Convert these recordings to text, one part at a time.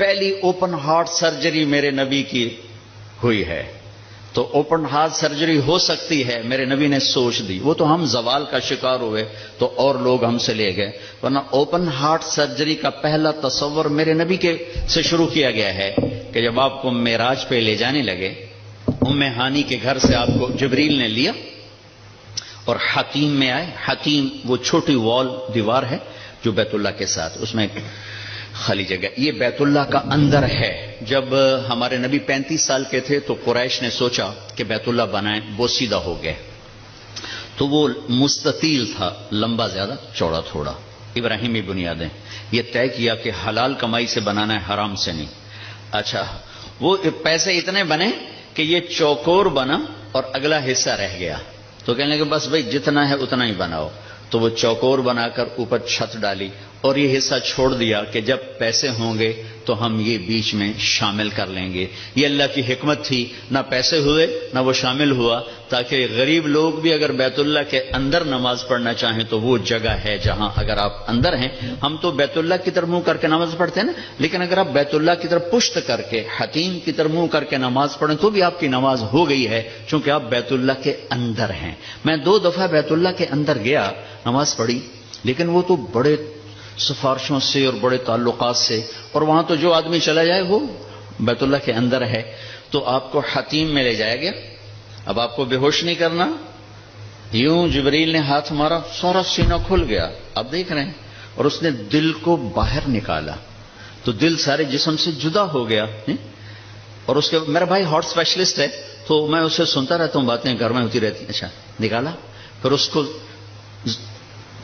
پہلی open heart surgery میرے نبی کی ہوئی ہے. تو اوپن ہارٹ سرجری ہو سکتی ہے، میرے نبی نے سوچ دی. وہ تو ہم زوال کا شکار ہوئے تو اور لوگ ہم سے لے گئے، ورنہ اوپن ہارٹ سرجری کا پہلا تصور میرے نبی کے سے شروع کیا گیا ہے کہ جب آپ کو معراج پہ لے جانے لگے، ام ہانی کے گھر سے آپ کو جبریل نے لیا اور حتیم میں آئے. حتیم وہ چھوٹی وال دیوار ہے جو بیت اللہ کے ساتھ، اس میں خالی جگہ، یہ بیت اللہ کا اندر ہے. جب ہمارے نبی 35 سال کے تھے تو قریش نے سوچا کہ بیت اللہ بنائیں، وہ سیدھا ہو گئے تو وہ مستطیل تھا، لمبا زیادہ چوڑا تھوڑا. ابراہیمی بنیادیں، یہ طے کیا کہ حلال کمائی سے بنانا ہے، حرام سے نہیں. اچھا وہ پیسے اتنے بنے کہ یہ چوکور بنا اور اگلا حصہ رہ گیا تو کہنے لگے بس بھائی جتنا ہے اتنا ہی بناؤ. تو وہ چوکور بنا کر اوپر چھت ڈالی اور یہ حصہ چھوڑ دیا کہ جب پیسے ہوں گے تو ہم یہ بیچ میں شامل کر لیں گے. یہ اللہ کی حکمت تھی، نہ پیسے ہوئے نہ وہ شامل ہوا، تاکہ غریب لوگ بھی اگر بیت اللہ کے اندر نماز پڑھنا چاہیں تو وہ جگہ ہے جہاں اگر آپ اندر ہیں. ہم تو بیت اللہ کی طرف منہ کر کے نماز پڑھتے ہیں نا، لیکن اگر آپ بیت اللہ کی طرف پشت کر کے حتیم کی طرف منہ کر کے نماز پڑھیں تو بھی آپ کی نماز ہو گئی ہے، چونکہ آپ بیت اللہ کے اندر ہیں. میں 2 دفعہ بیت اللہ کے اندر گیا، نماز پڑھی، لیکن وہ تو بڑے سفارشوں سے اور بڑے تعلقات سے، اور وہاں تو جو آدمی چلا جائے وہ بیت اللہ کے اندر ہے. تو آپ کو حتیم میں لے جایا گیا. اب آپ کو بے ہوش نہیں کرنا، یوں جبریل نے ہاتھ مارا، سارا سینہ کھل گیا، آپ دیکھ رہے ہیں، اور اس نے دل کو باہر نکالا تو دل سارے جسم سے جدا ہو گیا. اور اس کے میرا بھائی ہارٹ اسپیشلسٹ ہے تو میں اسے سنتا رہتا ہوں، باتیں گھر میں ہوتی رہتی. اچھا نکالا، پھر اس کو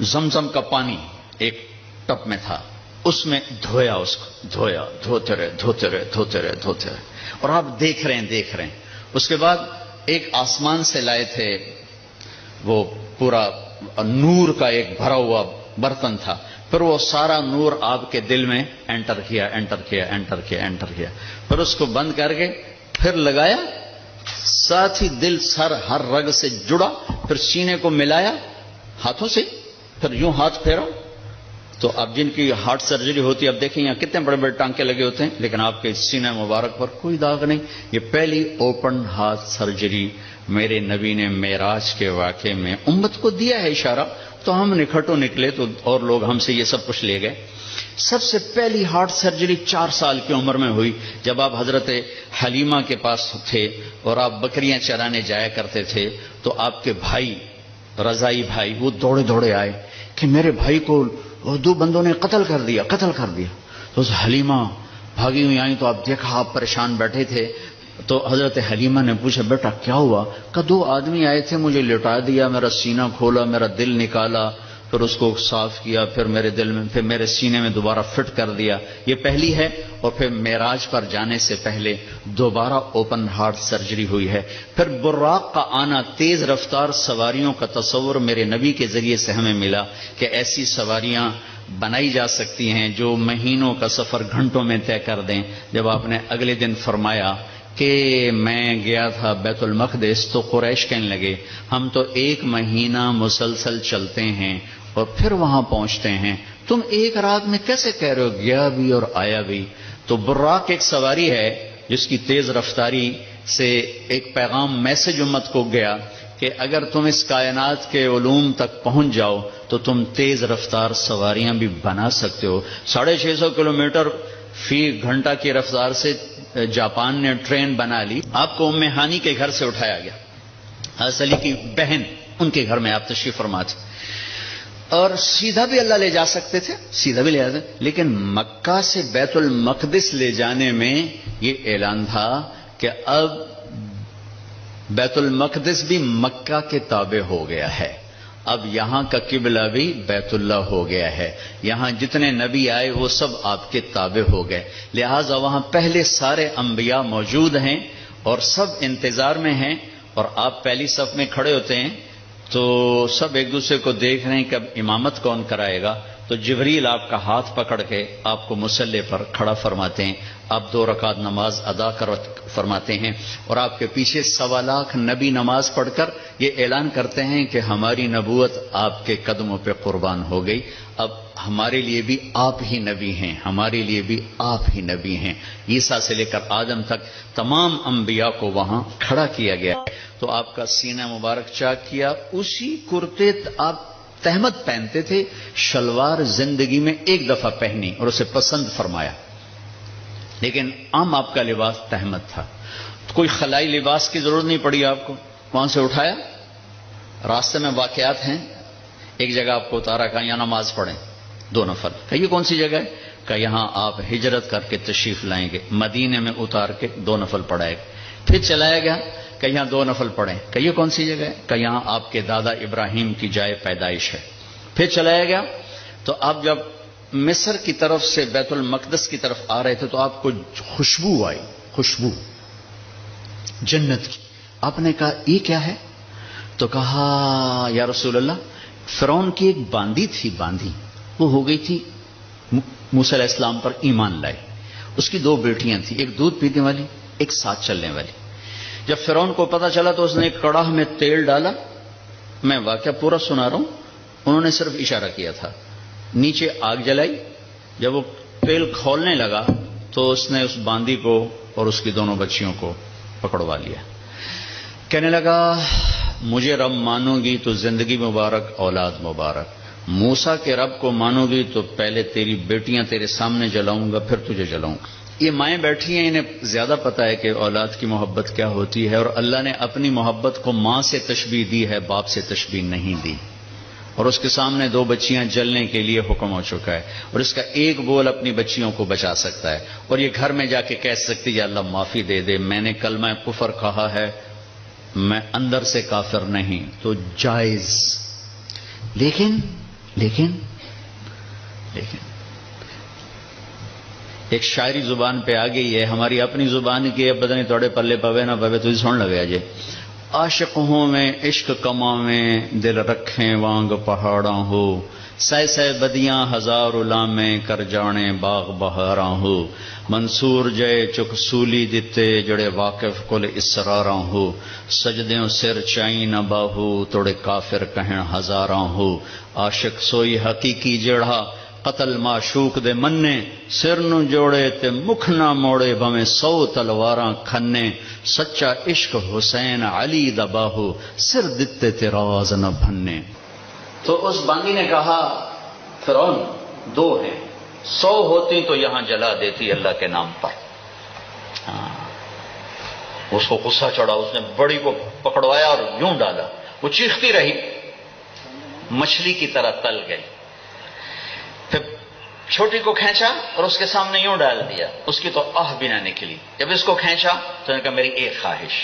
زمزم کا پانی ایک ٹپ میں تھا، اس میں دھویا، اس کو دھویا، دھوتے رہے. اور آپ دیکھ رہے ہیں. اس کے بعد ایک آسمان سے لائے تھے، وہ پورا نور کا ایک بھرا ہوا برتن تھا، پھر وہ سارا نور آپ کے دل میں انٹر کیا. پھر اس کو بند کر کے پھر لگایا، ساتھ ہی دل سر ہر رگ سے جڑا، پھر سینے کو ملایا ہاتھوں سے، پھر یوں ہاتھ پھیرا. تو اب جن کی ہارٹ سرجری ہوتی ہے، اب دیکھیں یہاں کتنے بڑے بڑے ٹانکے لگے ہوتے ہیں، لیکن آپ کے سینہ مبارک پر کوئی داغ نہیں. یہ پہلی اوپن ہارٹ سرجری میرے نبی نے معراج کے واقعے میں امت کو دیا ہے اشارہ. تو ہم نکھٹوں نکلے تو اور لوگ ہم سے یہ سب کچھ لے گئے. سب سے پہلی ہارٹ سرجری 4 سال کی عمر میں ہوئی، جب آپ حضرت حلیمہ کے پاس تھے اور آپ بکریاں چرانے جایا کرتے تھے. تو آپ کے بھائی، رضائی بھائی، وہ دوڑے دوڑے آئے کہ میرے بھائی کو 2 بندوں نے قتل کر دیا. تو حلیمہ بھاگی ہوئی آئی تو آپ دیکھا آپ پریشان بیٹھے تھے. تو حضرت حلیمہ نے پوچھا بیٹا کیا ہوا؟ کہ 2 آدمی آئے تھے، مجھے لٹا دیا، میرا سینہ کھولا، میرا دل نکالا، پھر اس کو صاف کیا، پھر میرے دل میں، پھر میرے سینے میں دوبارہ فٹ کر دیا. یہ پہلی ہے. اور پھر معراج پر جانے سے پہلے دوبارہ اوپن ہارٹ سرجری ہوئی ہے. پھر براق کا آنا، تیز رفتار سواریوں کا تصور میرے نبی کے ذریعے سے ہمیں ملا کہ ایسی سواریاں بنائی جا سکتی ہیں جو مہینوں کا سفر گھنٹوں میں طے کر دیں. جب آپ نے اگلے دن فرمایا کہ میں گیا تھا بیت المقدس تو قریش کہنے لگے ہم تو 1 مہینہ مسلسل چلتے ہیں اور پھر وہاں پہنچتے ہیں، تم 1 رات میں کیسے کہہ رہے ہو گیا بھی اور آیا بھی؟ تو براق ایک سواری ہے جس کی تیز رفتاری سے ایک پیغام، میسج امت کو گیا کہ اگر تم اس کائنات کے علوم تک پہنچ جاؤ تو تم تیز رفتار سواریاں بھی بنا سکتے ہو. 650 کلومیٹر فی گھنٹہ کی رفتار سے جاپان نے ٹرین بنا لی. آپ کو ام ہانی کے گھر سے اٹھایا گیا، حضرت علی کی بہن، ان کے گھر میں آپ تشریف فرما تھے، اور سیدھا بھی اللہ لے جا سکتے تھے، سیدھا بھی لے جاتے، لیکن مکہ سے بیت المقدس لے جانے میں یہ اعلان تھا کہ اب بیت المقدس بھی مکہ کے تابع ہو گیا ہے، اب یہاں کا قبلہ بھی بیت اللہ ہو گیا ہے، یہاں جتنے نبی آئے وہ سب آپ کے تابع ہو گئے، لہٰذا وہاں پہلے سارے انبیاء موجود ہیں اور سب انتظار میں ہیں، اور آپ پہلی صف میں کھڑے ہوتے ہیں تو سب ایک دوسرے کو دیکھ رہے ہیں کہ اب امامت کون کرائے گا. تو جبریل آپ کا ہاتھ پکڑ کے آپ کو مصلی پر کھڑا فرماتے ہیں، آپ 2 رکعت نماز ادا فرماتے ہیں، اور آپ کے پیچھے 1.25 لاکھ نبی نماز پڑھ کر یہ اعلان کرتے ہیں کہ ہماری نبوت آپ کے قدموں پہ قربان ہو گئی، اب ہمارے لیے بھی آپ ہی نبی ہیں، ہمارے لیے بھی آپ ہی نبی ہیں۔ عیسیٰ سے لے کر آدم تک تمام انبیاء کو وہاں کھڑا کیا گیا، تو آپ کا سینہ مبارک چاک کیا، اسی کرتے آپ تہمت پہنتے تھے، شلوار زندگی میں ایک دفعہ پہنی اور اسے پسند فرمایا، لیکن عام آپ کا لباس تہمت تھا، تو کوئی خلائی لباس کی ضرورت نہیں پڑی آپ کو، وہاں سے اٹھایا، راستے میں واقعات ہیں، ایک جگہ آپ کو اتارا، کہا یہاں نماز پڑھیں 2 نفل، کہ یہ کون سی جگہ ہے؟ کہ یہاں آپ ہجرت کر کے تشریف لائیں گے، مدینے میں اتار کے 2 نفل پڑھائے گا، پھر چلایا گیا کہ یہاں 2 نفل پڑھیں، کہ یہ کون سی جگہ ہے؟ کہ یہاں آپ کے دادا ابراہیم کی جائے پیدائش ہے، پھر چلایا گیا، تو آپ جب مصر کی طرف سے بیت المقدس کی طرف آ رہے تھے تو آپ کو خوشبو آئی، خوشبو جنت کی، آپ نے کہا یہ کیا ہے؟ تو کہا یا رسول اللہ، فرعون کی ایک باندی تھی، باندی وہ ہو گئی تھی، موسیٰ علیہ السلام پر ایمان لائی، اس کی 2 بیٹیاں تھیں، ایک دودھ پینے والی، ایک ساتھ چلنے والی، جب فرعون کو پتا چلا تو اس نے ایک کڑاہ میں تیل ڈالا، میں واقعہ پورا سنا رہا ہوں، انہوں نے صرف اشارہ کیا تھا، نیچے آگ جلائی، جب وہ تیل کھولنے لگا تو اس نے اس باندی کو اور اس کی 2 بچیوں کو پکڑوا لیا، کہنے لگا مجھے رب مانو گی تو زندگی مبارک اولاد مبارک، موسیٰ کے رب کو مانو گی تو پہلے تیری بیٹیاں تیرے سامنے جلاؤں گا، پھر تجھے جلاؤں گا۔ یہ مائیں بیٹھی ہیں، انہیں زیادہ پتا ہے کہ اولاد کی محبت کیا ہوتی ہے، اور اللہ نے اپنی محبت کو ماں سے تشبیہ دی ہے، باپ سے تشبیہ نہیں دی، اور اس کے سامنے 2 بچیاں جلنے کے لیے حکم ہو چکا ہے، اور اس کا ایک بول اپنی بچیوں کو بچا سکتا ہے، اور یہ گھر میں جا کے کہہ سکتی یا اللہ معافی دے دے، میں نے کلمہ کفر کہا ہے، میں اندر سے کافر نہیں، تو جائز، لیکن ایک شاعری زبان پہ آ گئی ہے، ہماری اپنی زبان کی ہے، پتہ نہیں توڑے پلے پوے نہ پوے، تو سن لگے جی، عاشق ہوں میں عشق کماویں، دل رکھیں وانگ پہاڑاں ہو، سہ بدیاں 1000 لامیں، کر جانے باغ بہاراں ہو، منصور جے چک سولی دتے، جڑے واقف کل اسراراں ہو، سجدیوں سر چائی نہ باہو، توڑے کافر کہیں 1000 ہو، عاشق سوئی حقیقی جڑا، قتل معشوق دے مننے، سر نو جوڑے تے مکھ نہ موڑے، بھویں 100 تلواراں کھنے، سچا عشق حسین علی دا باہو، سر دتے تے راز نہ بھنے۔ تو اس باندی نے کہا فرعون 2 ہیں، 100 ہوتی تو یہاں جلا دیتی اللہ کے نام پر۔ اس کو غصہ چڑھا، اس نے بڑی کو پکڑوایا اور یوں ڈالا، وہ چیختی رہی، مچھلی کی طرح تل گئی، پھر چھوٹی کو کھینچا اور اس کے سامنے یوں ڈال دیا، اس کی تو آہ بھی نہ نکلی، جب اس کو کھینچا تو نے کہا میری ایک خواہش،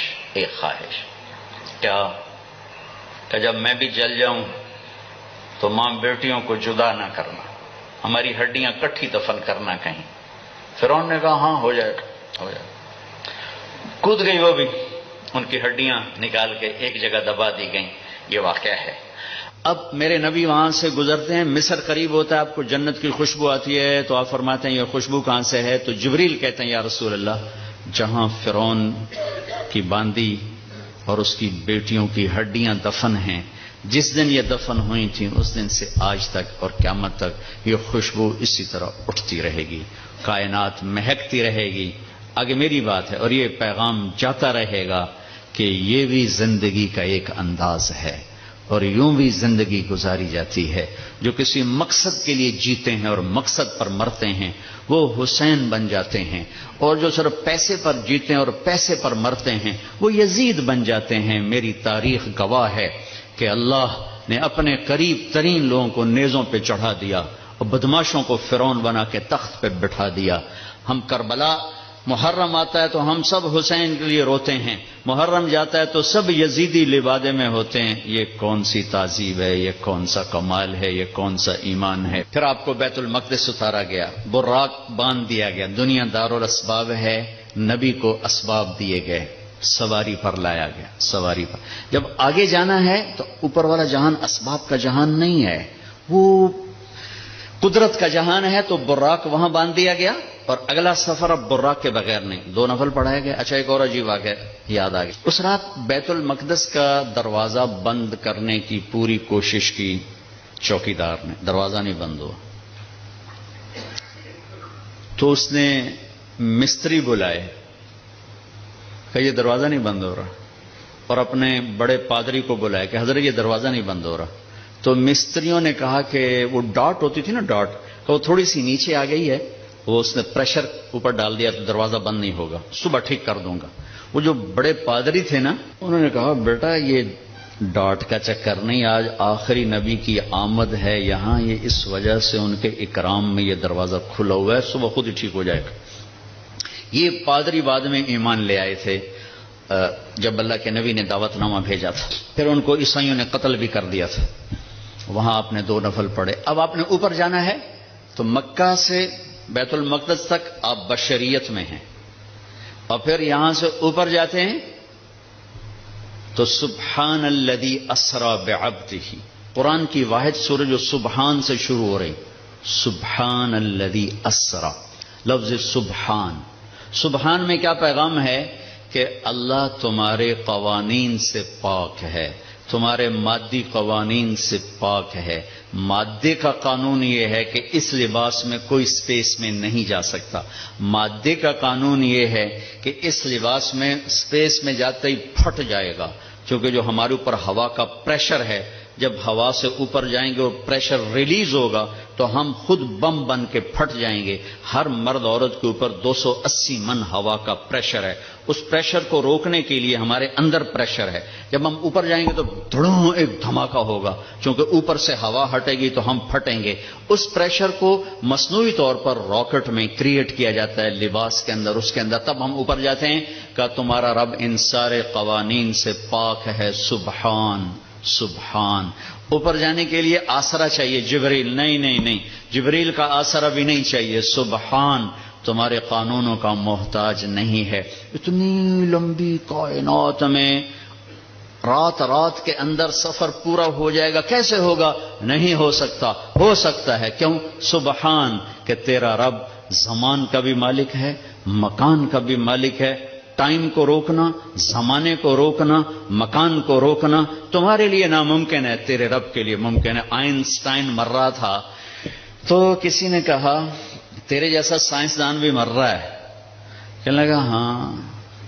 کیا؟ کہ جب میں بھی جل جاؤں تو ماں بیٹیوں کو جدا نہ کرنا، ہماری ہڈیاں کٹھی دفن کرنا کہیں۔ فرعون نے کہا ہاں ہو جائے، کود گئی وہ بھی، ان کی ہڈیاں نکال کے ایک جگہ دبا دی گئیں، یہ واقعہ ہے۔ اب میرے نبی وہاں سے گزرتے ہیں، مصر قریب ہوتا ہے، آپ کو جنت کی خوشبو آتی ہے، تو آپ فرماتے ہیں یہ خوشبو کہاں سے ہے؟ تو جبریل کہتے ہیں یا رسول اللہ، جہاں فرعون کی باندی اور اس کی بیٹیوں کی ہڈیاں دفن ہیں، جس دن یہ دفن ہوئی تھیں اس دن سے آج تک اور قیامت تک یہ خوشبو اسی طرح اٹھتی رہے گی، کائنات مہکتی رہے گی۔ آگے میری بات ہے، اور یہ پیغام جاتا رہے گا کہ یہ بھی زندگی کا ایک انداز ہے، اور یوں بھی زندگی گزاری جاتی ہے۔ جو کسی مقصد کے لیے جیتے ہیں اور مقصد پر مرتے ہیں وہ حسین بن جاتے ہیں، اور جو صرف پیسے پر جیتے ہیں اور پیسے پر مرتے ہیں وہ یزید بن جاتے ہیں۔ میری تاریخ گواہ ہے کہ اللہ نے اپنے قریب ترین لوگوں کو نیزوں پہ چڑھا دیا اور بدماشوں کو فرعون بنا کے تخت پہ بٹھا دیا۔ ہم کربلا محرم آتا ہے تو ہم سب حسین کے لیے روتے ہیں، محرم جاتا ہے تو سب یزیدی لبادے میں ہوتے ہیں۔ یہ کون سی تہذیب ہے، یہ کون سا کمال ہے، یہ کون سا ایمان ہے؟ پھر آپ کو بیت المقدس اتارا گیا، براق باندھ دیا گیا، دنیا دارالاسباب ہے، نبی کو اسباب دیے گئے، سواری پر لایا گیا، سواری پر۔ جب آگے جانا ہے تو اوپر والا جہان اسباب کا جہان نہیں ہے، وہ قدرت کا جہان ہے تو براق وہاں باندھ دیا گیا، اور اگلا سفر اب براق کے بغیر نہیں، 2 نفل پڑھایا گیا۔ اچھا ایک اور عجیب واقعہ یاد آ گیا، اس رات بیت المقدس کا دروازہ بند کرنے کی پوری کوشش کی چوکیدار نے، دروازہ نہیں بند ہوا، تو اس نے مستری بلائے کہ یہ دروازہ نہیں بند ہو رہا، اور اپنے بڑے پادری کو بلایا کہ حضرت یہ دروازہ نہیں بند ہو رہا۔ تو مستریوں نے کہا کہ وہ ڈاٹ ہوتی تھی نا، ڈاٹ کہ وہ تھوڑی سی نیچے آ گئی ہے، وہ اس نے پریشر اوپر ڈال دیا تو دروازہ بند نہیں ہوگا، صبح ٹھیک کر دوں گا۔ وہ جو بڑے پادری تھے نا، انہوں نے کہا بیٹا یہ ڈاٹ کا چکر نہیں، آج آخری نبی کی آمد ہے یہاں، یہ اس وجہ سے ان کے اکرام میں یہ دروازہ کھلا ہوا ہے، صبح خود ہی ٹھیک ہو جائے گا۔ یہ پادری بعد میں ایمان لے آئے تھے جب اللہ کے نبی نے دعوت نامہ بھیجا تھا، پھر ان کو عیسائیوں نے قتل بھی کر دیا تھا۔ وہاں آپ نے 2 نفل پڑھے۔ اب آپ نے اوپر جانا ہے تو مکہ سے بیت المقدس تک آپ بشریت میں ہیں، اور پھر یہاں سے اوپر جاتے ہیں تو سبحان الذی اسری بعبدہ، قرآن کی واحد سورہ جو سبحان سے شروع ہو رہی، سبحان الذی اسری، لفظ سبحان۔ سبحان میں کیا پیغام ہے کہ اللہ تمہارے قوانین سے پاک ہے، تمہارے مادی قوانین سے پاک ہے۔ مادے کا قانون یہ ہے کہ اس لباس میں کوئی سپیس میں نہیں جا سکتا، مادے کا قانون یہ ہے کہ اس لباس میں سپیس میں جاتے ہی پھٹ جائے گا، کیونکہ جو ہمارے اوپر ہوا کا پریشر ہے، جب ہوا سے اوپر جائیں گے اور پریشر ریلیز ہوگا تو ہم خود بم بن کے پھٹ جائیں گے۔ ہر مرد عورت کے اوپر 280 من ہوا کا پریشر ہے، اس پریشر کو روکنے کے لیے ہمارے اندر پریشر ہے، جب ہم اوپر جائیں گے تو دھڑوں ایک دھماکہ ہوگا، کیونکہ اوپر سے ہوا ہٹے گی تو ہم پھٹیں گے۔ اس پریشر کو مصنوعی طور پر راکٹ میں کریٹ کیا جاتا ہے لباس کے اندر، اس کے اندر، تب ہم اوپر جاتے ہیں کہ تمہارا رب ان سارے قوانین سے پاک ہے، سبحان سبحان۔ اوپر جانے کے لیے آسرا چاہیے، جبریل نہیں نہیں نہیں، جبریل کا آسرا بھی نہیں چاہیے، سبحان تمہارے قانونوں کا محتاج نہیں ہے۔ اتنی لمبی کائنات میں رات کے اندر سفر پورا ہو جائے گا، کیسے ہوگا؟ نہیں ہو سکتا، ہو سکتا ہے، کیوں؟ سبحان کہ تیرا رب زمان کا بھی مالک ہے، مکان کا بھی مالک ہے۔ ٹائم کو روکنا، زمانے کو روکنا، مکان کو روکنا تمہارے لیے ناممکن ہے، تیرے رب کے لیے ممکن ہے۔ آئنسٹائن مر رہا تھا تو کسی نے کہا تیرے جیسا سائنسدان بھی مر رہا ہے، کہنے لگا ہاں،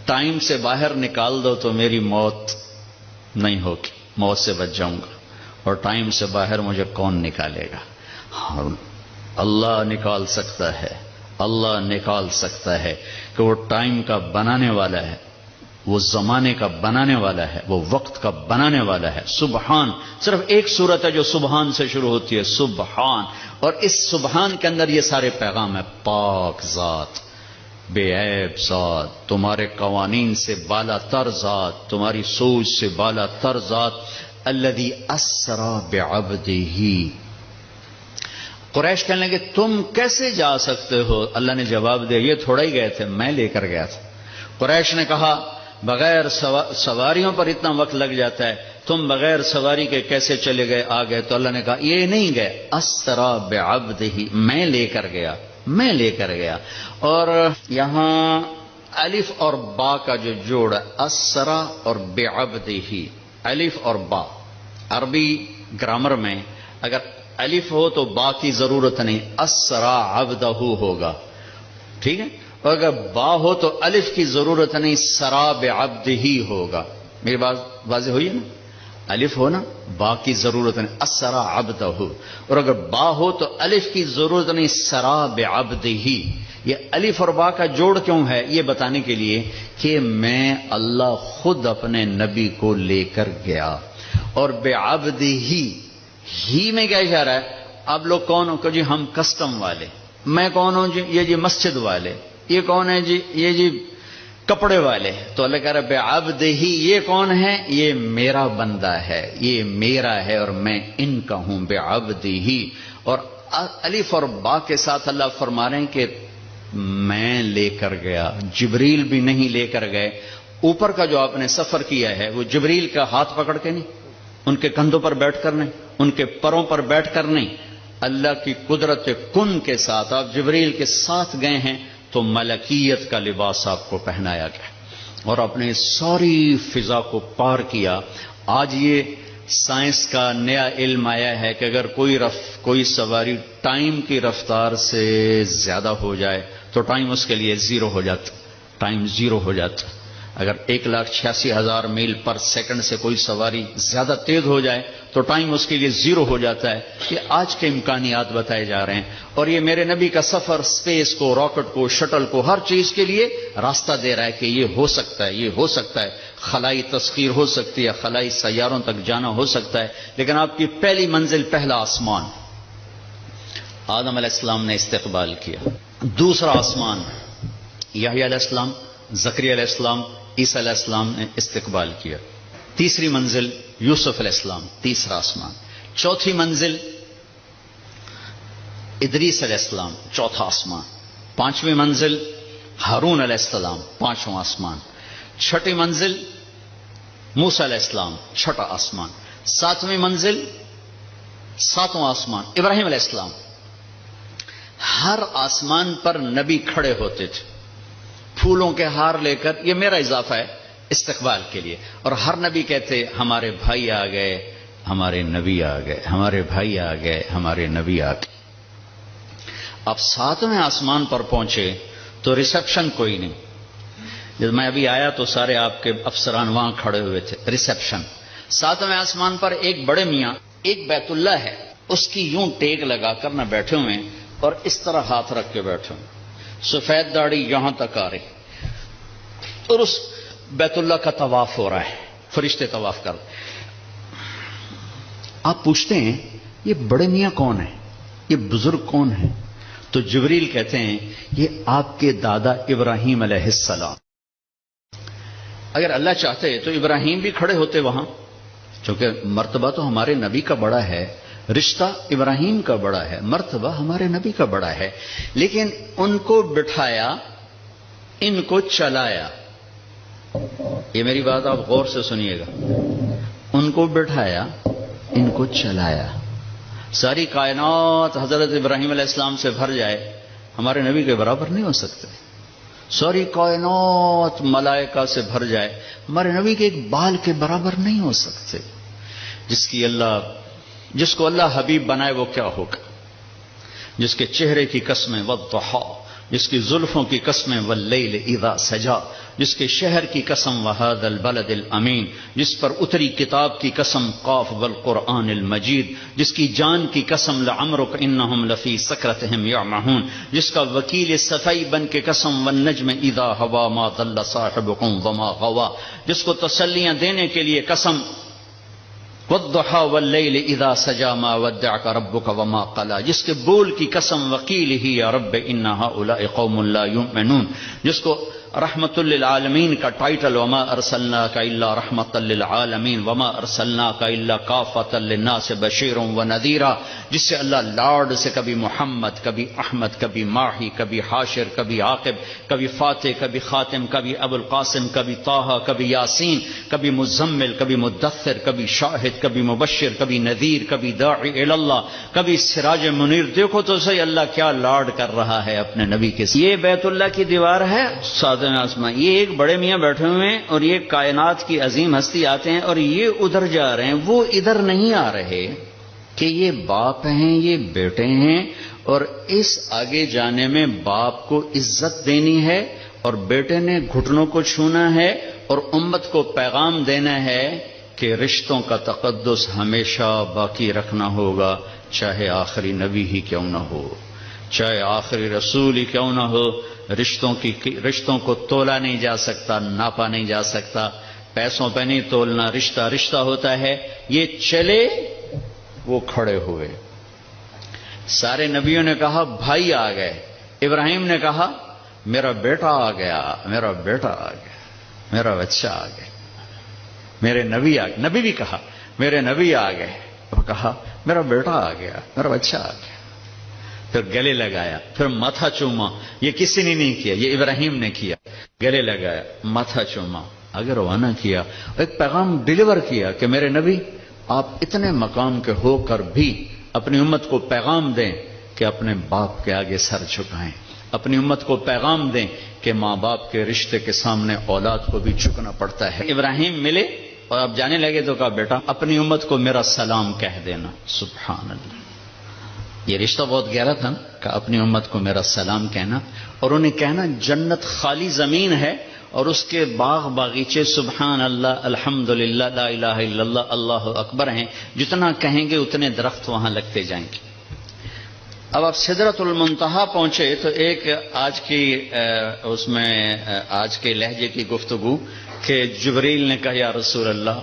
ٹائم سے باہر نکال دو تو میری موت نہیں ہوگی، موت سے بچ جاؤں گا، اور ٹائم سے باہر مجھے کون نکالے گا؟ اللہ نکال سکتا ہے، اللہ نکال سکتا ہے کہ وہ ٹائم کا بنانے والا ہے، وہ زمانے کا بنانے والا ہے، وہ وقت کا بنانے والا ہے۔ سبحان، صرف ایک صورت ہے جو سبحان سے شروع ہوتی ہے، سبحان، اور اس سبحان کے اندر یہ سارے پیغام ہے۔ پاک ذات، بے عیب ذات، تمہارے قوانین سے بالا تر ذات، تمہاری سوچ سے بالا تر ذات، الذی اسری بعبدہ۔ قریش کہنے لگے تم کیسے جا سکتے ہو؟ اللہ نے جواب دیا یہ تھوڑا ہی گئے تھے، میں لے کر گیا تھا۔ قریش نے کہا بغیر سواریوں پر اتنا وقت لگ جاتا ہے، تم بغیر سواری کے کیسے چلے گئے آ گئے؟ تو اللہ نے کہا یہ نہیں گئے، اسری بعبدہ، میں لے کر گیا، میں لے کر گیا۔ اور یہاں الف اور با کا جو جوڑ ہے، اسری اور بعبدہ، الف اور با، عربی گرامر میں اگر الف ہو تو با کی ضرورت نہیں، اسری عبدہ ہوگا، ٹھیک ہے؟ اور اگر با ہو تو الف کی ضرورت نہیں، سرا بعبدہ ہوگا۔ میری بات واضح ہوئی ہے نا؟ الف ہو نا، با کی ضرورت نہیں، اسری عبدہ، اور اگر با ہو تو الف کی ضرورت نہیں، سرا بعبدہ۔ یہ الف اور با کا جوڑ کیوں ہے؟ یہ بتانے کے لیے کہ میں اللہ خود اپنے نبی کو لے کر گیا، اور بعبدہ ہی میں کیا اشارہ ہے؟ آپ لوگ کون ہو کہ جی ہم کسٹم والے، میں کون ہوں جی؟ یہ جی مسجد والے، یہ کون ہے جی؟ یہ جی کپڑے والے۔ تو اللہ کہہ رہا بعبدہ، یہ کون ہے؟ یہ میرا بندہ ہے، یہ میرا ہے اور میں ان کا ہوں، بعبدہ۔ اور الف اور با کے ساتھ اللہ فرما رہے ہیں کہ میں لے کر گیا، جبریل بھی نہیں لے کر گئے۔ اوپر کا جو آپ نے سفر کیا ہے وہ جبریل کا ہاتھ پکڑ کے نہیں، ان کے کندھوں پر بیٹھ کر نہیں، ان کے پروں پر بیٹھ کر نہیں، اللہ کی قدرت کن کے ساتھ آپ جبریل کے ساتھ گئے ہیں تو ملکیت کا لباس آپ کو پہنایا گیا اور اپنے ساری فضا کو پار کیا. آج یہ سائنس کا نیا علم آیا ہے کہ اگر کوئی سواری ٹائم کی رفتار سے زیادہ ہو جائے تو ٹائم اس کے لیے زیرو ہو جاتا. ٹائم زیرو ہو جاتا. اگر 1,86,000 میل پر سیکنڈ سے کوئی سواری زیادہ تیز ہو جائے تو ٹائم اس کے لیے زیرو ہو جاتا ہے. یہ آج کے امکانیات بتائے جا رہے ہیں اور یہ میرے نبی کا سفر اسپیس کو، راکٹ کو، شٹل کو، ہر چیز کے لیے راستہ دے رہا ہے کہ یہ ہو سکتا ہے، یہ ہو سکتا ہے. خلائی تسخیر ہو سکتی ہے، خلائی سیاروں تک جانا ہو سکتا ہے. لیکن آپ کی پہلی منزل پہلا آسمان آدم علیہ السلام نے استقبال کیا. دوسرا آسمان یحییٰ علیہ السلام، زکریا علیہ السلام، عیسیٰ علیہ السلام نے استقبال کیا. تیسری منزل یوسف علیہ السلام، تیسرا آسمان. چوتھی منزل ادریس علیہ السلام، چوتھا آسمان. پانچویں منزل ہارون علیہ السلام، پانچواں آسمان. چھٹی منزل موسیٰ علیہ السلام، چھٹا آسمان. ساتویں منزل، ساتواں آسمان ابراہیم علیہ السلام. ہر آسمان پر نبی کھڑے ہوتے تھے پھولوں کے ہار لے کر. یہ میرا اضافہ ہے استقبال کے لیے. اور ہر نبی کہتے ہمارے بھائی آ گئے، ہمارے نبی آ گئے، ہمارے بھائی آ گئے، ہمارے نبی آ گئے. اب ساتویں آسمان پر پہنچے تو ریسپشن کوئی نہیں. جب میں ابھی آیا تو سارے آپ کے افسران وہاں کھڑے ہوئے تھے. ریسپشن ساتویں آسمان پر ایک بڑے میاں، ایک بیت اللہ ہے، اس کی یوں ٹیک لگا کر نہ بیٹھے ہوئے اور اس طرح ہاتھ رکھ کے بیٹھے ہوئے، سفید داڑھی یہاں تک آ رہی اور اس بیت اللہ کا طواف ہو رہا ہے. فرشتے طواف کر. آپ پوچھتے ہیں یہ بڑے میاں کون ہیں، یہ بزرگ کون ہیں؟ تو جبریل کہتے ہیں یہ آپ کے دادا ابراہیم علیہ السلام. اگر اللہ چاہتے تو ابراہیم بھی کھڑے ہوتے وہاں، کیونکہ مرتبہ تو ہمارے نبی کا بڑا ہے، رشتہ ابراہیم کا بڑا ہے، مرتبہ ہمارے نبی کا بڑا ہے. لیکن ان کو بٹھایا، ان کو چلایا. یہ میری بات آپ غور سے سنیے گا. ان کو بٹھایا، ان کو چلایا. ساری کائنات حضرت ابراہیم علیہ السلام سے بھر جائے، ہمارے نبی کے برابر نہیں ہو سکتے. ساری کائنات ملائکہ سے بھر جائے، ہمارے نبی کے ایک بال کے برابر نہیں ہو سکتے. جس کو اللہ حبیب بنائے وہ کیا ہوگا؟ جس کے چہرے کی قسمیں والضحی، جس کی زلفوں کی قسمیں واللیل اذا سجا، جس کے شہر کی قسم وہذا البلد الامین، جس پر اتری کتاب کی قسم قاف والقرآن المجید، جس کی جان کی قسم لعمرک انہم لفی سکرتہم یعمہون، جس کا وکیل صفائی بن کے قسم والنجم اذا ہوا ما ضل صاحبکم وما غوا، جس کو تسلیاں دینے کے لیے قسم والضحى واللیل اذا سجا ما ودعك ربك وما قلا، جس کے بول کی قسم وقیل ہی یا رب ان هؤلاء قوم لا يؤمنون، جس کو رحمت للعالمین کا ٹائٹل وما ارسلناک الا رحمت للعالمین وما ارسلناک الا کافۃ للناس بشیر ونذیرا، جس سے اللہ لاڈ سے کبھی محمد، کبھی احمد، کبھی ماہی، کبھی حاشر، کبھی عاقب، کبھی فاتح، کبھی خاتم، کبھی ابو القاسم، کبھی طٰہٰ، کبھی یاسین، کبھی مزمل، کبھی مدثر، کبھی شاہد، کبھی مبشر، کبھی نذیر، کبھی داعی الی اللہ، کبھی سراج منیر. دیکھو تو صحیح اللہ کیا لاڈ کر رہا ہے اپنے نبی کے ساتھ. یہ بیت اللہ کی دیوار ہے آسمان. یہ ایک بڑے میاں بیٹھے ہوئے ہیں اور یہ کائنات کی عظیم ہستی آتے ہیں اور یہ ادھر جا رہے ہیں، وہ ادھر نہیں آ رہے کہ یہ باپ ہیں، یہ بیٹے ہیں. اور اس آگے جانے میں باپ کو عزت دینی ہے اور بیٹے نے گھٹنوں کو چھونا ہے اور امت کو پیغام دینا ہے کہ رشتوں کا تقدس ہمیشہ باقی رکھنا ہوگا، چاہے آخری نبی ہی کیوں نہ ہو، چاہے آخری رسول ہی کیوں نہ ہو. رشتوں کو تولا نہیں جا سکتا، ناپا نہیں جا سکتا، پیسوں پہ نہیں تولنا. رشتہ رشتہ ہوتا ہے. یہ چلے، وہ کھڑے ہوئے. سارے نبیوں نے کہا بھائی آ گئے. ابراہیم نے کہا میرا بیٹا آ گیا، میرا بیٹا آ گیا، میرا بچہ آ گیا. میرے نبی آ گئے. نبی بھی کہا میرے نبی آ گئے. وہ کہا میرا بیٹا آ گیا، میرا بچہ آ گیا. پھر گلے لگایا، پھر ماتھا چوما. یہ کسی نے نہیں کیا، یہ ابراہیم نے کیا. گلے لگایا، ماتھا چوما، آگے روانہ کیا. ایک پیغام ڈیلیور کیا کہ میرے نبی آپ اتنے مقام کے ہو کر بھی اپنی امت کو پیغام دیں کہ اپنے باپ کے آگے سر جھکائیں، اپنی امت کو پیغام دیں کہ ماں باپ کے رشتے کے سامنے اولاد کو بھی جھکنا پڑتا ہے۔ ابراہیم ملے اور اب جانے لگے تو کہا بیٹا اپنی امت کو میرا سلام کہہ دینا۔ سبحان اللہ، یہ رشتہ بہت گہرا تھا کہ اپنی امت کو میرا سلام کہنا، اور انہیں کہنا جنت خالی زمین ہے اور اس کے باغ باغیچے سبحان اللہ الحمدللہ لا الہ الا اللہ اللہ اکبر ہیں، جتنا کہیں گے اتنے درخت وہاں لگتے جائیں گے۔ اب آپ سدرۃ المنتہا پہنچے تو ایک آج کی اس میں آج کے لہجے کی گفتگو کہ جبریل نے کہا یا رسول اللہ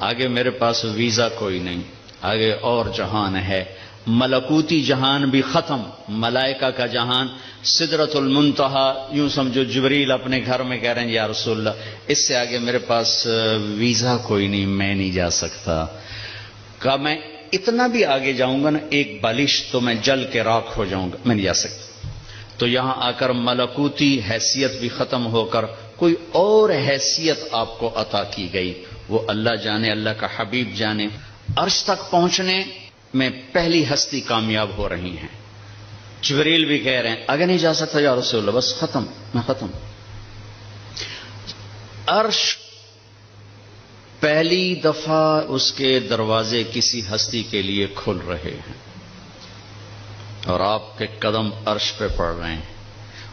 آگے میرے پاس ویزا کوئی نہیں، آگے اور جہان ہے، ملکوتی جہان بھی ختم، ملائکہ کا جہان، سدرۃ المنتہا، یوں سمجھو جبریل اپنے گھر میں کہہ رہے ہیں یا رسول اللہ اس سے آگے میرے پاس ویزا کوئی نہیں، میں نہیں جا سکتا۔ کہا میں اتنا بھی آگے جاؤں گا نا ایک بالش تو میں جل کے راکھ ہو جاؤں گا، میں نہیں جا سکتا۔ تو یہاں آ کر ملکوتی حیثیت بھی ختم ہو کر کوئی اور حیثیت آپ کو عطا کی گئی، وہ اللہ جانے، اللہ کا حبیب جانے۔ عرش تک پہنچنے میں پہلی ہستی کامیاب ہو رہی ہیں، جبریل بھی کہہ رہے ہیں آگے نہیں جا سکتا یا رسول اللہ، بس ختم، میں ختم۔ عرش پہلی دفعہ اس کے دروازے کسی ہستی کے لیے کھل رہے ہیں اور آپ کے قدم عرش پہ پڑ رہے ہیں،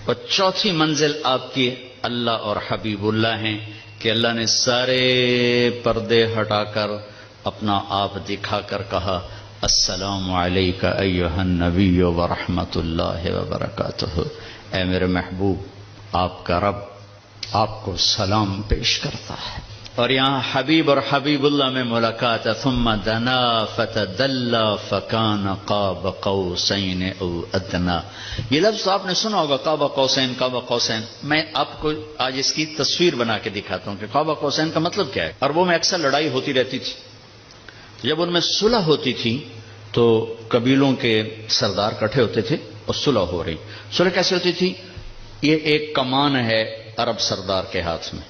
اور چوتھی منزل آپ کی اللہ اور حبیب اللہ ہیں کہ اللہ نے سارے پردے ہٹا کر اپنا آپ دکھا کر کہا السلام علیک ایھا النبی ورحمۃ اللہ وبرکاتہ، اے میرے محبوب آپ کا رب آپ کو سلام پیش کرتا ہے۔ اور یہاں حبیب اور حبیب اللہ میں ملاقات ہے، ثم دنا فتدلى فكان قاب قوسین او ادنى۔ یہ لفظ آپ نے سنا ہوگا قاب قوسین، قاب قوسین۔ میں آپ کو آج اس کی تصویر بنا کے دکھاتا ہوں کہ قاب قوسین کا مطلب کیا ہے۔ عربوں میں اکثر لڑائی ہوتی رہتی تھی، جب ان میں صلح ہوتی تھی تو قبیلوں کے سردار اکٹھے ہوتے تھے اور صلح ہو رہی۔ صلح کیسے ہوتی تھی؟ یہ ایک کمان ہے عرب سردار کے ہاتھ میں،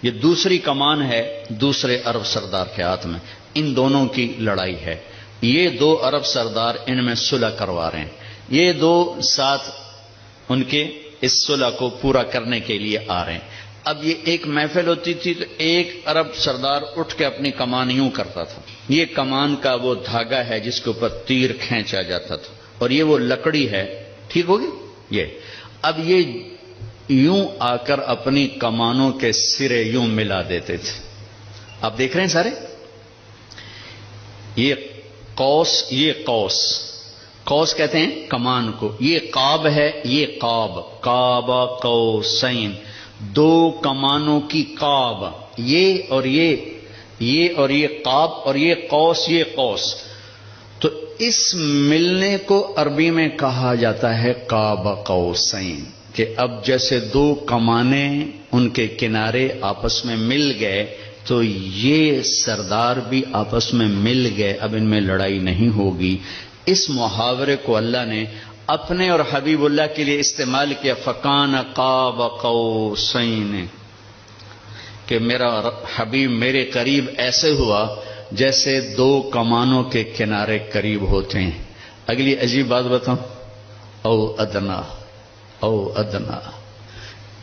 یہ دوسری کمان ہے دوسرے عرب سردار کے ہاتھ میں، ان دونوں کی لڑائی ہے۔ یہ دو عرب سردار ان میں صلح کروا رہے ہیں، یہ دو ساتھ ان کے اس صلح کو پورا کرنے کے لیے آ رہے ہیں۔ اب یہ ایک محفل ہوتی تھی تو ایک عرب سردار اٹھ کے اپنی کمان یوں کرتا تھا، یہ کمان کا وہ دھاگا ہے جس کے اوپر تیر کھینچا جاتا تھا، اور یہ وہ لکڑی ہے، ٹھیک ہوگی یہ۔ اب یہ یوں آ کر اپنی کمانوں کے سرے یوں ملا دیتے تھے، آپ دیکھ رہے ہیں سارے، یہ قوس، یہ قوس، قوس کہتے ہیں کمان کو، یہ قاب ہے، یہ قاب، قاب قوسین، دو کمانوں کی قاب، یہ اور یہ اور یہ قاب، اور یہ قوس، یہ قوس۔ تو اس ملنے کو عربی میں کہا جاتا ہے قاب قوسین، کہ اب جیسے دو کمانیں ان کے کنارے آپس میں مل گئے تو یہ سردار بھی آپس میں مل گئے، اب ان میں لڑائی نہیں ہوگی۔ اس محاورے کو اللہ نے اپنے اور حبیب اللہ کے لیے استعمال کیا، فکان قاب قوسین، کہ میرا حبیب میرے قریب ایسے ہوا جیسے دو کمانوں کے کنارے قریب ہوتے ہیں۔ اگلی عجیب بات بتاؤں، او ادنا، او ادنا،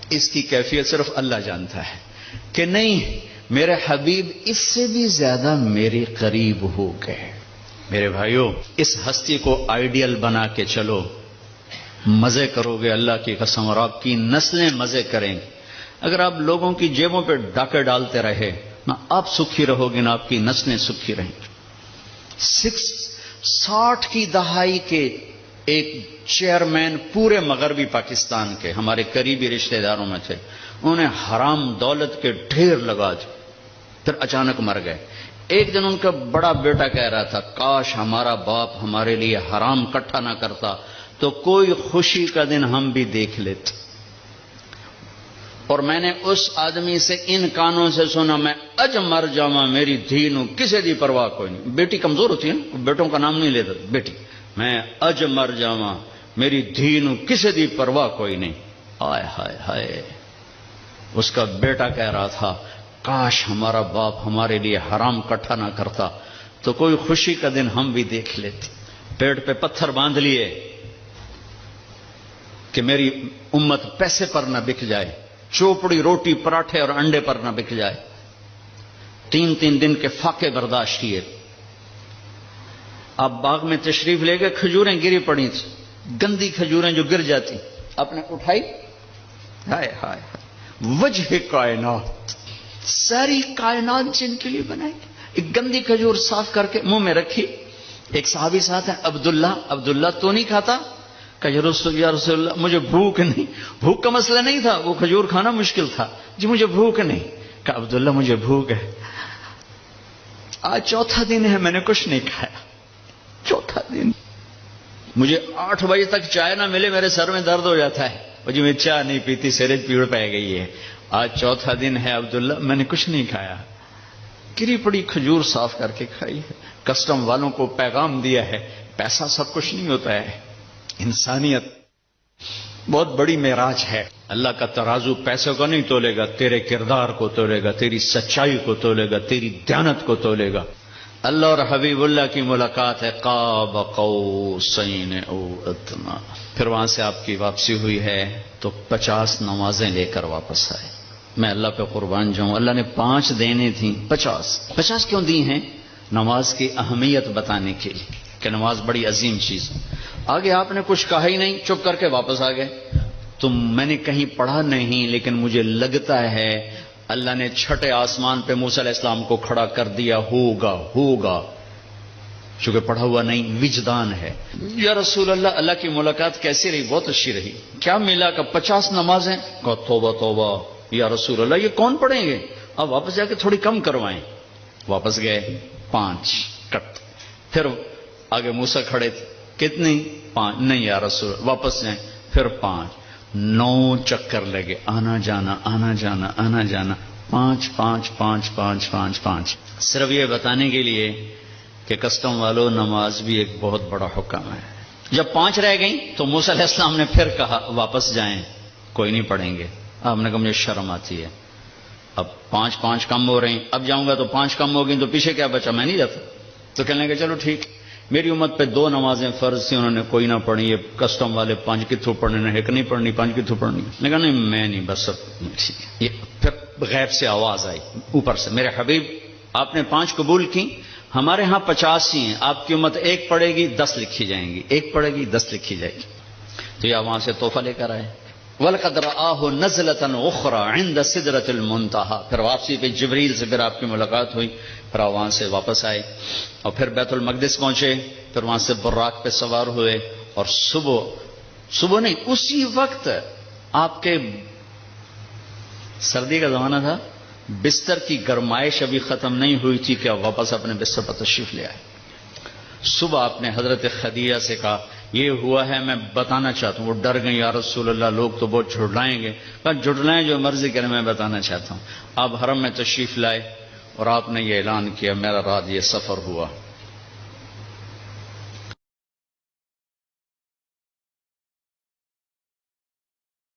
اس کی کیفیت صرف اللہ جانتا ہے کہ نہیں میرے حبیب اس سے بھی زیادہ میرے قریب ہو گئے۔ میرے بھائیوں، اس ہستی کو آئیڈیل بنا کے چلو، مزے کرو گے اللہ کی قسم، اور آپ کی نسلیں مزے کریں گے۔ اگر آپ لوگوں کی جیبوں پہ ڈاکے ڈالتے رہے، نہ آپ سکھی رہو گے نہ آپ کی نسلیں سکھی رہیں گی۔ 60 کی دہائی کے ایک چیئرمین پورے مغربی پاکستان کے ہمارے قریبی رشتہ داروں میں تھے، انہوں نے حرام دولت کے ڈھیر لگا دی، پھر اچانک مر گئے۔ ایک دن ان کا بڑا بیٹا کہہ رہا تھا کاش ہمارا باپ ہمارے لیے حرام اکٹھا نہ کرتا تو کوئی خوشی کا دن ہم بھی دیکھ لیتے۔ اور میں نے اس آدمی سے ان کانوں سے سنا، میں اج مر جاواں میری دھی نو کسے دی پرواہ کوئی نہیں۔ بیٹی کمزور ہوتی ہے نا، بیٹوں کا نام نہیں لیتا، بیٹی، میں اج مر جاواں میری دھی نو کسے دی پرواہ کوئی نہیں۔ آئے ہائے ہائے، اس کا بیٹا کہہ رہا تھا کاش ہمارا باپ ہمارے لیے حرام اکٹھا نہ کرتا تو کوئی خوشی کا دن ہم بھی دیکھ لیتے۔ پیٹ پہ پتھر باندھ لیے کہ میری امت پیسے پر نہ بک جائے، چوپڑی روٹی پراٹھے اور انڈے پر نہ بک جائے. 3 دن کے فاقے برداشت کیے. آپ باغ میں تشریف لے گئے، کھجوریں گری پڑی تھی، گندی کھجوریں جو گر جاتی، آپ نے اٹھائی، ہائے ہائے وجہ کائنات، ساری کائنات جن کے لیے بنائی، ایک گندی کھجور صاف کر کے منہ میں رکھی. ایک صحابی ساتھ ہے عبداللہ تو نہیں کھاتا؟ کہ یا رسول اللہ مجھے بھوک نہیں. بھوک کا مسئلہ نہیں تھا، وہ کھجور کھانا مشکل تھا. جی مجھے بھوک نہیں. کہ عبداللہ مجھے بھوک ہے، آج 4تھا دن ہے میں نے کچھ نہیں کھایا، 4تھا دن، مجھے 8 بجے تک چائے نہ ملے میرے سر میں درد ہو جاتا ہے. جی میں چائے نہیں پیتی، سیرج پیڑ پہ گئی ہے. آج 4تھا دن ہے عبداللہ، میں نے کچھ نہیں کھایا، گری پڑی کھجور صاف کر کے کھائی ہے. کسٹم والوں کو پیغام دیا ہے، پیسہ سب کچھ نہیں ہوتا ہے، انسانیت بہت بڑی معراج ہے. اللہ کا ترازو پیسے کو نہیں تولے گا، تیرے کردار کو تولے گا، تیری سچائی کو تولے گا، تیری دیانت کو تولے گا. اللہ اور حبیب اللہ کی ملاقات ہے، قاب قوسین او ادنی. پھر وہاں سے آپ کی واپسی ہوئی ہے تو 50 نمازیں لے کر واپس آئے. میں اللہ پہ قربان جاؤں، اللہ نے 5 دینے تھیں، 50 کیوں دی ہیں؟ نماز کی اہمیت بتانے کے لیے کہ نماز بڑی عظیم چیز ہے. آگے آپ نے کچھ کہا ہی نہیں، چپ کر کے واپس آ گئے. تو میں نے کہیں پڑھا نہیں، لیکن مجھے لگتا ہے اللہ نے 6ٹھے آسمان پہ موسیٰ علیہ السلام کو کھڑا کر دیا، ہوگا چونکہ پڑھا ہوا نہیں، وجدان ہے. یا رسول اللہ کی ملاقات کیسی رہی؟ بہت اچھی رہی. کیا ملا؟ کہ 50 نمازیں. کہا توبہ یا رسول اللہ یہ کون پڑھیں گے؟ اب واپس جا کے تھوڑی کم کروائیں. واپس گئے، 5 کٹ. پھر آگے موسیٰ کھڑے تھے، کتنی؟ 5. نہیں یا رسول، واپس جائیں. پھر 5. 9 چکر لگے، آنا جانا 5. صرف یہ بتانے کے لیے کہ کسٹم والوں، نماز بھی ایک بہت بڑا حکم ہے. جب 5 رہ گئیں تو موسیٰ علیہ السلام نے پھر کہا واپس جائیں، کوئی نہیں پڑھیں گے. آپ نے کہا مجھے شرم آتی ہے، اب 5 کم ہو رہے ہیں، اب جاؤں گا تو 5 کم ہو گئی تو پیچھے کیا بچا؟ میں نہیں جاتا. تو کہنے لگے چلو ٹھیک. میری امت پہ 2 نمازیں فرض تھیں، انہوں نے کوئی نہ پڑھی. یہ کسٹم والے 5 کے تھرو پڑھنے، نہ ایک نہیں پڑھنی، 5 کے تھرو پڑھنی. میں کہا نہیں میں نہیں، بس ٹھیک ہے. یہ پھر غیب سے آواز آئی اوپر سے، میرے حبیب آپ نے 5 قبول کی، ہمارے ہاں 50 ہی ہیں، آپ کی امت 1 پڑھے گی 10 لکھی جائیں گی، 1 پڑھے گی 10 لکھی جائے گی. تو یہ وہاں سے تحفہ لے کر آئے. وَلَقَدْ رَآهُ نَزْلَةً أُخْرَى عِنْدَ سِدْرَةِ الْمُنْتَهَى. پھر واپسی پہ جبریل سے پھر آپ کی ملاقات ہوئی. پھر وہاں سے واپس آئے اور پھر بیت المقدس پہنچے. پھر وہاں سے براق پہ سوار ہوئے اور صبح نہیں، اسی وقت آپ کے سردی کا زمانہ تھا، بستر کی گرمائش ابھی ختم نہیں ہوئی تھی کہ آپ واپس اپنے بستر پر تشریف لے آئے. صبح آپ نے حضرت خدیجہ سے کہا یہ ہوا ہے، میں بتانا چاہتا ہوں. وہ ڈر گئی، یا رسول اللہ لوگ تو بہت جھٹلائیں گے. کہا جھٹلائیں، جو مرضی کریں، میں بتانا چاہتا ہوں. آپ حرم میں تشریف لائے اور آپ نے یہ اعلان کیا میرا رات یہ سفر ہوا.